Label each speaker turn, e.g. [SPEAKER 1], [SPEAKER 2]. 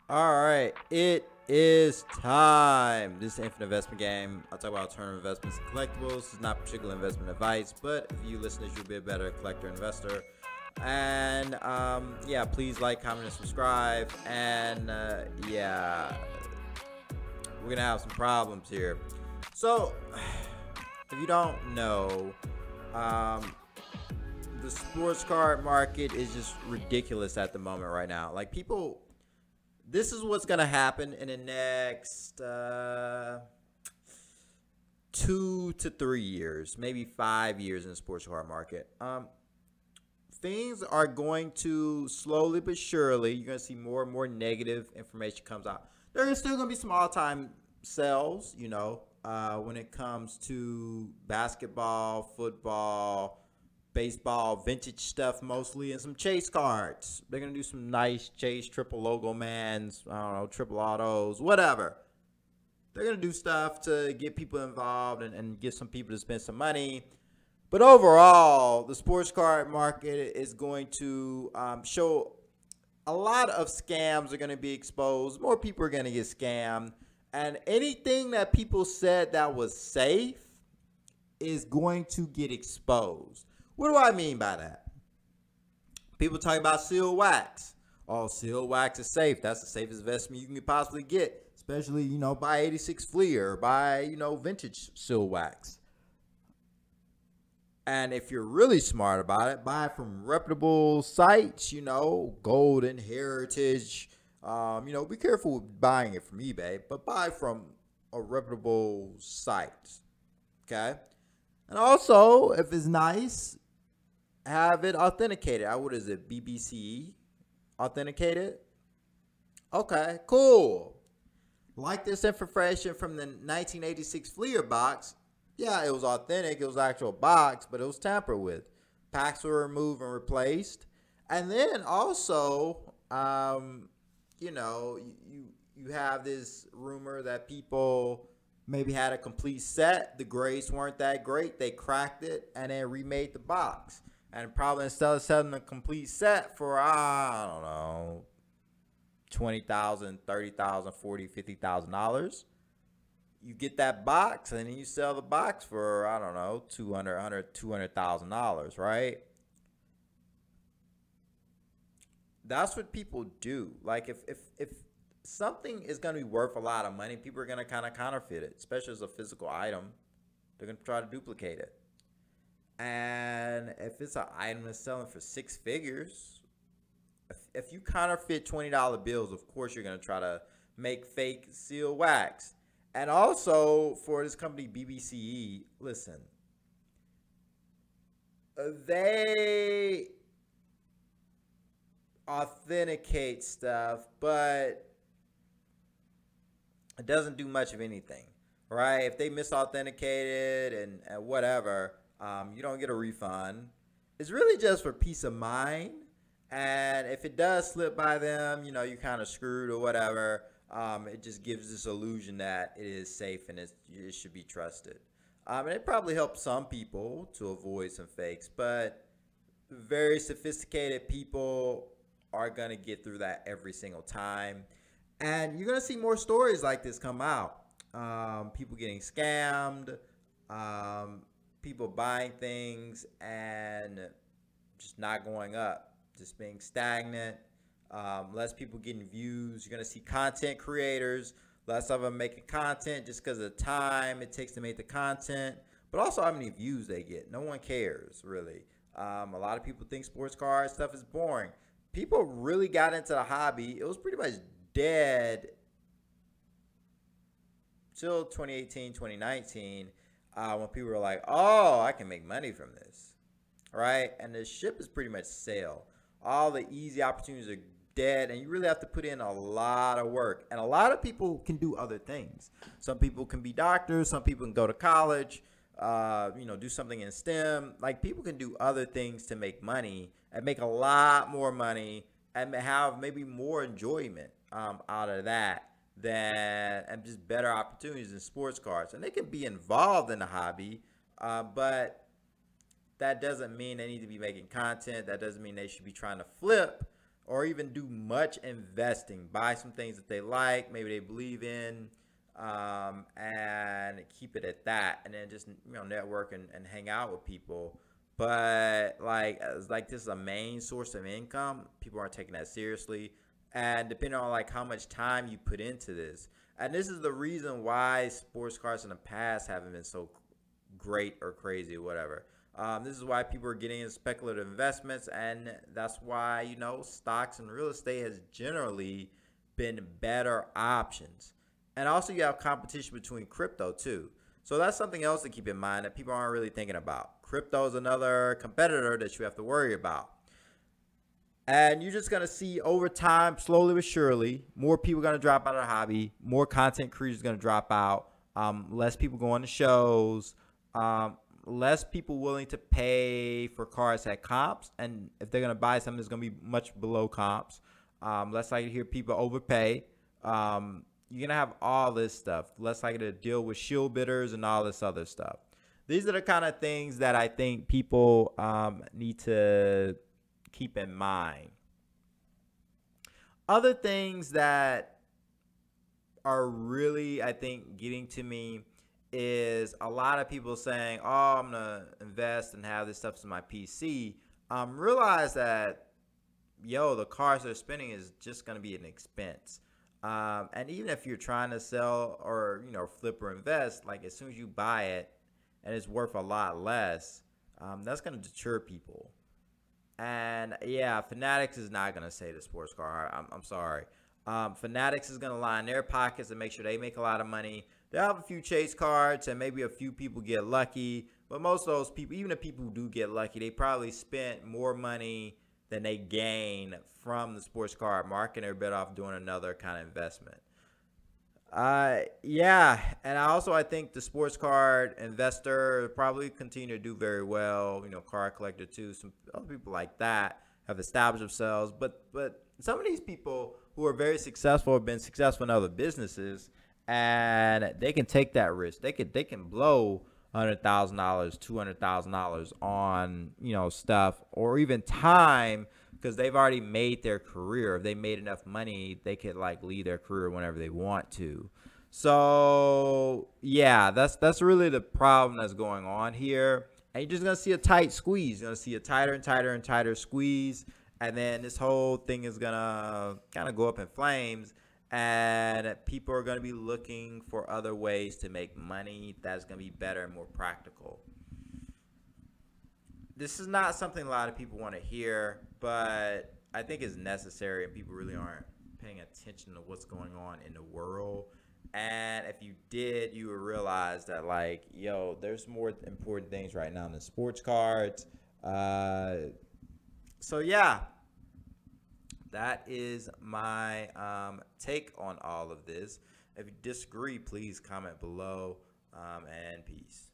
[SPEAKER 1] All right, it is time. This is the Infinite Investment Game. I'll talk about alternative investments and collectibles. This is not particular investment advice, but if you listeners, you'll be a better collector investor. And yeah, please like, comment, and subscribe. And yeah, we're gonna have some problems here. So, if you don't know, um, the sports card market is just ridiculous at the moment right now. Like people, this is what's gonna happen in the next 2 to 3 years, maybe 5 years in the sports card market. Things are going to slowly but surely. You're gonna see more and more negative information comes out. There is still gonna be some all-time sales, when it comes to basketball, football, baseball, vintage stuff mostly, and some chase cards. They're gonna do some nice chase triple logo mans, I don't know, triple autos, whatever. They're gonna do stuff to get people involved and get some people to spend some money. But overall, the sports card market is going to show a lot of scams are going to be exposed. More people are going to get scammed. And anything that people said that was safe is going to get exposed. What do I mean by that? People talk about sealed wax. Oh, sealed wax is safe. That's the safest investment you can possibly get. Especially, buy 86 Fleer or buy, vintage sealed wax. And if you're really smart about it, buy from reputable sites, Golden Heritage. Be careful with buying it from eBay, but buy from a reputable site. Okay. And also, if it's nice, have it authenticated. What is it? BBC authenticated? Okay, cool. Like this information from the 1986 Fleer box. Yeah, it was authentic. It was actual box, but it was tampered with. Packs were removed and replaced. And then also, you have this rumor that people maybe had a complete set. The grades weren't that great. They cracked it and then remade the box. And probably instead of selling a complete set for, I don't know, $20,000, $30,000, $40,000, $50,000, you get that box and then you sell the box for, I don't know, $200,000, right? That's what people do. Like if something is going to be worth a lot of money, people are going to kind of counterfeit it, especially as a physical item. They're going to try to duplicate it. And if it's an item that's selling for six figures, if you counterfeit $20 bills, of course you're going to try to make fake seal wax. And also for this company BBCE, listen, they authenticate stuff, but it doesn't do much of anything, right? If they misauthenticated and whatever, you don't get a refund. It's really just for peace of mind. And if it does slip by them, you're kind of screwed or whatever. It just gives this illusion that it is safe and it should be trusted. And it probably helps some people to avoid some fakes, but very sophisticated people are going to get through that every single time. And you're going to see more stories like this come out. People getting scammed, people buying things and just not going up, just being stagnant. Less people getting views. You're going to see content creators, less of them making content just because of the time it takes to make the content, but also how many views they get. No one cares, really. A lot of people think sports car stuff is boring. People really got into the hobby. It was pretty much dead till 2018, 2019, when people were like, oh, I can make money from this, right? And the ship is pretty much sailed. All the easy opportunities are dead, and you really have to put in a lot of work. And a lot of people can do other things. Some people can be doctors. Some people can go to college, do something in STEM. Like, people can do other things to make money and make a lot more money and have maybe more enjoyment out of that and just better opportunities in sports cards. And they can be involved in the hobby, but that doesn't mean they need to be making content. That doesn't mean they should be trying to flip or even do much investing. Buy some things that they like, maybe they believe in, and keep it at that. And then just network and hang out with people. But like as like this is a main source of income, people aren't taking that seriously. And depending on like how much time you put into this, and this is the reason why sports cars in the past haven't been so great or crazy or whatever. This is why people are getting into speculative investments, and that's why stocks and real estate has generally been better options. And also, you have competition between crypto too. So that's something else to keep in mind that people aren't really thinking about. Crypto is another competitor that you have to worry about. And you're just going to see over time, slowly but surely, more people going to drop out of the hobby. More content creators going to drop out. Less people going to shows. Less people willing to pay for cars at comps. And if they're going to buy something, it's going to be much below comps. Less likely to hear people overpay. You're going to have all this stuff. Less likely to deal with shield bidders and all this other stuff. These are the kind of things that I think people need to keep in mind. Other things that are really, I think, getting to me is a lot of people saying, oh, I'm going to invest and have this stuff in my PC. Realize that, the cars they're spending is just going to be an expense. And even if you're trying to sell or, flip or invest, like as soon as you buy it and it's worth a lot less, that's going to deter people. And yeah, Fanatics is not going to say the sports car. I'm sorry. Fanatics is going to line their pockets and make sure they make a lot of money. They'll have a few chase cards and maybe a few people get lucky. But most of those people, even the people who do get lucky, they probably spent more money than they gain from the sports card market. They're better off doing another kind of investment. Yeah, and I think the sports card investor probably continue to do very well. Card collector too. Some other people like that have established themselves, but some of these people who are very successful have been successful in other businesses, and they can take that risk. They can blow $100,000, $200,000 on stuff or even time because they've already made their career. If they made enough money, they could like leave their career whenever they want to. So yeah, that's really the problem that's going on here. And you're just gonna see a tight squeeze. You're gonna see a tighter and tighter and tighter squeeze, and then this whole thing is gonna kind of go up in flames. And people are going to be looking for other ways to make money that's going to be better and more practical. This is not something a lot of people want to hear, but I think it's necessary, and people really aren't paying attention to what's going on in the world. And if you did, you would realize that, there's more important things right now than sports cards. So, yeah. That is my take on all of this. If you disagree, please comment below, and peace.